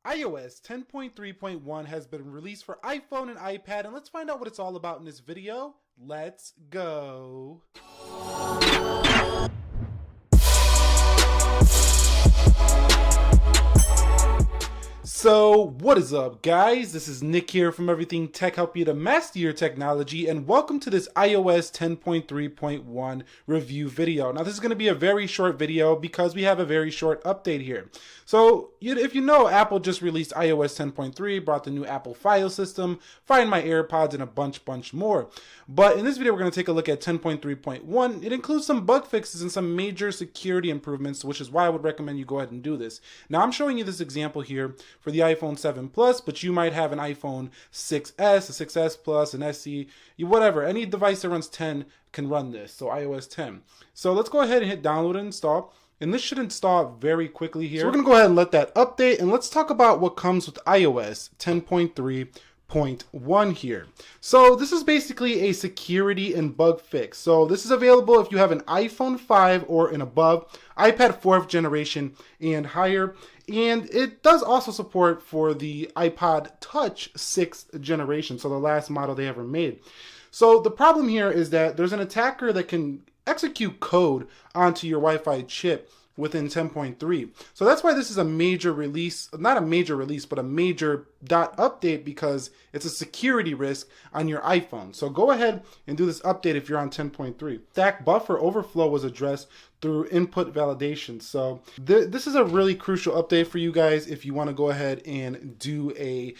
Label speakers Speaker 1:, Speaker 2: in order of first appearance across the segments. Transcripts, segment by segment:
Speaker 1: iOS 10.3.1 has been released for iPhone and iPad, and let's find out what it's all about in this video. Let's go. So what is up, guys? This is Nick here from Everything Tech, help you to master your technology, and welcome to this iOS 10.3.1 review video. Now this is going to be a very short video because we have a very short update here. So if you know, Apple just released iOS 10.3, brought the new Apple file system, Find My AirPods, and a bunch more. But in this video, we're going to take a look at 10.3.1. It includes some bug fixes and some major security improvements, which is why I would recommend you go ahead and do this. Now I'm showing you this example here for the iPhone 7 Plus, but you might have an iPhone 6S, a 6S Plus, an SE, whatever. Any device that runs 10 can run this, so iOS 10. So let's go ahead and hit download and install. And this should install very quickly here. So we're going to go ahead and let that update, and let's talk about what comes with iOS 10.3.1 here. So this is basically a security and bug fix. So this is available if you have an iPhone 5 or and above, iPad 4th generation and higher. And it does also support for the iPod Touch 6th generation, so the last model they ever made. So the problem here is that there's an attacker that can execute code onto your Wi-Fi chip within 10.3. So that's why this is a major release, not a major release, but a major update, because it's a security risk on your iPhone. So go ahead and do this update if you're on 10.3. Stack buffer overflow was addressed through input validation. So this is a really crucial update for you guys if you want to go ahead and do a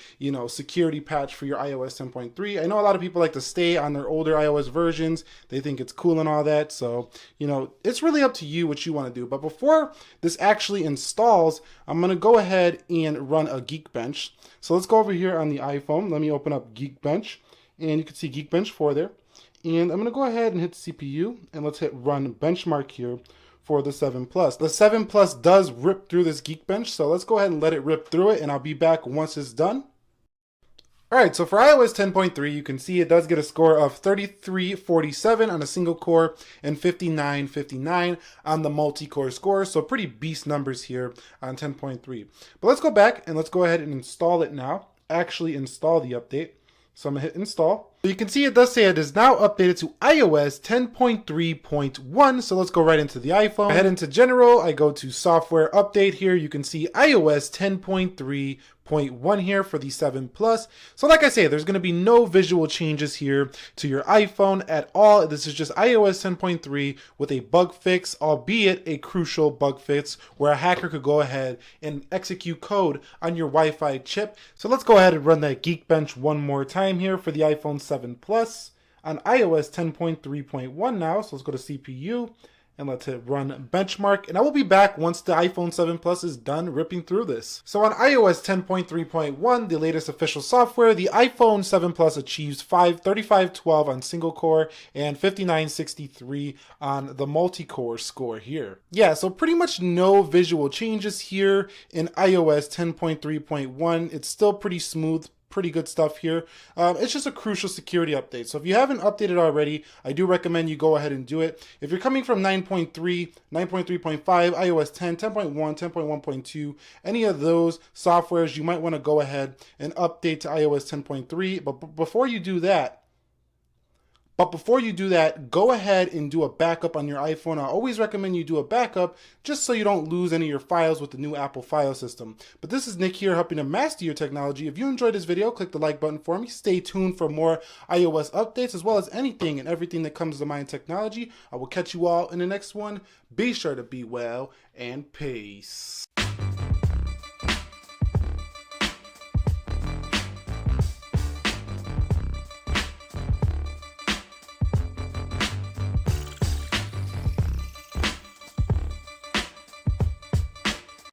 Speaker 1: security patch for your iOS 10.3. I know a lot of people like to stay on their older iOS versions. They think it's cool and all that. So it's really up to you what you want to do. But before this actually installs, I'm going to go ahead and run a Geekbench. So let's go over here on the iPhone. Let me open up Geekbench, and you can see Geekbench 4 there. And I'm going to go ahead and hit CPU, and let's hit run benchmark here for the 7 Plus. The 7 Plus does rip through this Geekbench, so let's go ahead and let it rip through it, and I'll be back once it's done. Alright, so for iOS 10.3, you can see it does get a score of 3347 on a single core and 5959 on the multi-core score, so pretty beast numbers here on 10.3. But let's go back and let's go ahead and install it now, actually install the update. So I'm going to hit install. So you can see it does say it is now updated to iOS 10.3.1. So let's go right into the iPhone. I head into general. I go to software update here. You can see iOS 10.3.1 here for the 7 Plus. So like I say, there's going to be no visual changes here to your iPhone at all. This is just iOS 10.3 with a bug fix, albeit a crucial bug fix where a hacker could go ahead and execute code on your Wi-Fi chip. So let's go ahead and run that Geekbench one more time here for the iPhone 7 Plus on iOS 10.3.1 now. So let's go to CPU and let's hit run benchmark, and I will be back once the iPhone 7 Plus is done ripping through this. So on iOS 10.3.1, the latest official software, the iPhone 7 Plus achieves 3512 on single core and 5963 on the multi-core score here. Yeah, so pretty much no visual changes here in iOS 10.3.1. It's still pretty smooth. Pretty good stuff here. It's just a crucial security update. So if you haven't updated already, I do recommend you go ahead and do it. If you're coming from 9.3, 9.3.5, iOS 10, 10.1, 10.1.2, any of those softwares, you might want to go ahead and update to iOS 10.3. But before you do that, go ahead and do a backup on your iPhone. I always recommend you do a backup just so you don't lose any of your files with the new Apple file system. But this is Nick here helping to master your technology. If you enjoyed this video, click the like button for me. Stay tuned for more iOS updates as well as anything and everything that comes to mind in technology. I will catch you all in the next one. Be sure to be well and peace.